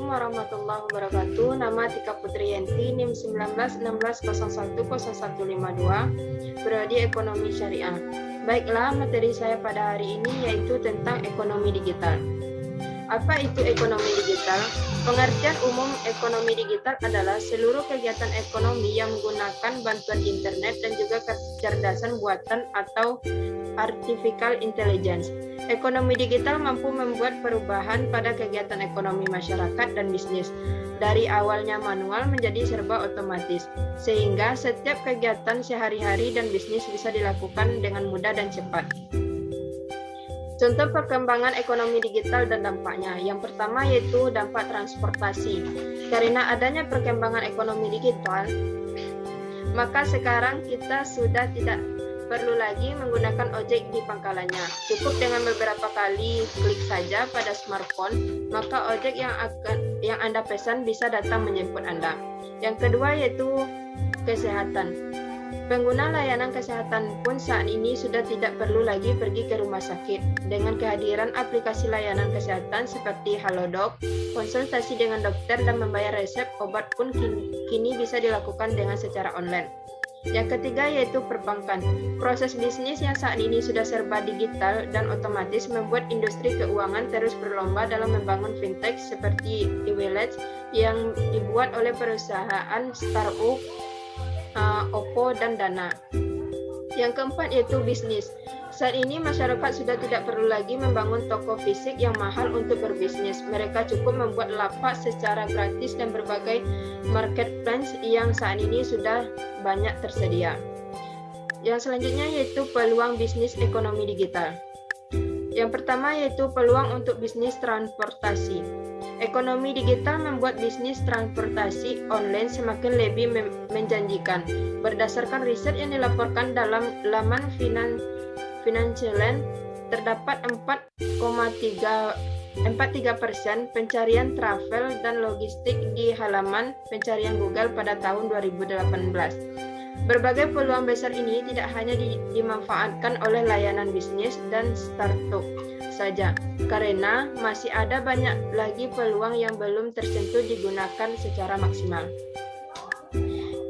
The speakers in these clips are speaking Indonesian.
warahmatullahi wabarakatuh. Nama Tika Putri Yenti, NIM 1916010152, Prodi Ekonomi Syariah. Baiklah, materi saya pada hari ini yaitu tentang ekonomi digital. Apa itu ekonomi digital? Pengertian umum ekonomi digital adalah seluruh kegiatan ekonomi yang menggunakan bantuan internet dan juga kecerdasan buatan atau artificial intelligence. Ekonomi digital mampu membuat perubahan pada kegiatan ekonomi masyarakat dan bisnis, dari awalnya manual menjadi serba otomatis, sehingga setiap kegiatan sehari-hari dan bisnis bisa dilakukan dengan mudah dan cepat. Contoh perkembangan ekonomi digital dan dampaknya. Yang pertama yaitu dampak transportasi. Karena adanya perkembangan ekonomi digital, maka sekarang kita sudah tidak perlu lagi menggunakan ojek di pangkalannya. Cukup dengan beberapa kali klik saja pada smartphone, maka ojek yang Anda pesan bisa datang menjemput Anda. Yang kedua yaitu kesehatan. Pengguna layanan kesehatan pun saat ini sudah tidak perlu lagi pergi ke rumah sakit. Dengan kehadiran aplikasi layanan kesehatan seperti Halodoc, konsultasi dengan dokter dan membayar resep obat pun kini bisa dilakukan dengan secara online. Yang ketiga yaitu perbankan. Proses bisnis yang saat ini sudah serba digital dan otomatis membuat industri keuangan terus berlomba dalam membangun fintech seperti e-wallet yang dibuat oleh perusahaan startup Oppo dan Dana. Yang keempat yaitu bisnis. Saat ini masyarakat sudah tidak perlu lagi membangun toko fisik yang mahal untuk berbisnis. Mereka cukup membuat lapak secara gratis dan berbagai marketplace yang saat ini sudah banyak tersedia. Yang selanjutnya yaitu peluang bisnis ekonomi digital. Yang pertama yaitu peluang untuk bisnis transportasi. Ekonomi digital membuat bisnis transportasi online semakin lebih menjanjikan. Berdasarkan riset yang dilaporkan dalam laman Financial, terdapat 4,43% pencarian travel dan logistik di halaman pencarian Google pada tahun 2018. Berbagai peluang besar ini tidak hanya dimanfaatkan oleh layanan bisnis dan startup saja, karena masih ada banyak lagi peluang yang belum tersentuh digunakan secara maksimal.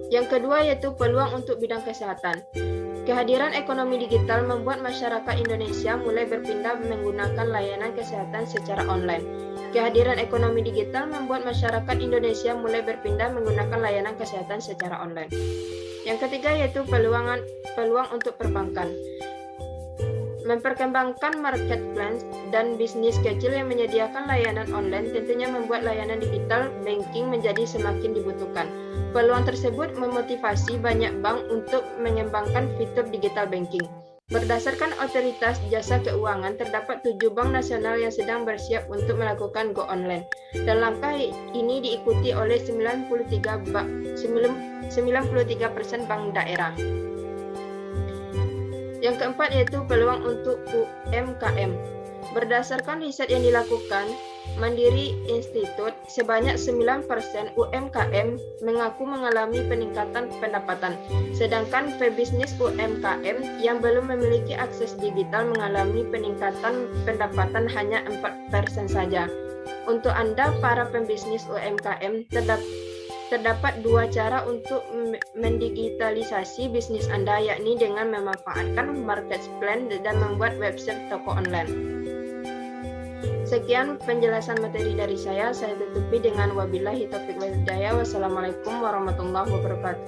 Yang kedua yaitu peluang untuk bidang kesehatan. Kehadiran ekonomi digital membuat masyarakat Indonesia mulai berpindah menggunakan layanan kesehatan secara online. Kehadiran ekonomi digital membuat masyarakat Indonesia mulai berpindah menggunakan layanan kesehatan secara online. Yang ketiga yaitu peluang untuk perbankan. Memperkembangkan marketplace dan bisnis kecil yang menyediakan layanan online tentunya membuat layanan digital banking menjadi semakin dibutuhkan. Peluang tersebut memotivasi banyak bank untuk mengembangkan fitur digital banking. Berdasarkan Otoritas Jasa Keuangan, terdapat 7 bank nasional yang sedang bersiap untuk melakukan go online. Dan langkah ini diikuti oleh 93% bank daerah. Yang keempat yaitu peluang untuk UMKM. Berdasarkan riset yang dilakukan Mandiri Institute, sebanyak 9% UMKM mengaku mengalami peningkatan pendapatan, sedangkan pebisnis UMKM yang belum memiliki akses digital mengalami peningkatan pendapatan hanya 4% saja. Untuk Anda, para pebisnis UMKM, terdapat 2 cara untuk mendigitalisasi bisnis Anda, yakni dengan memanfaatkan marketplace dan membuat website toko online. Sekian penjelasan materi dari saya tutupi dengan wabillahi taufiq wal hidayah. Wassalamualaikum warahmatullahi wabarakatuh.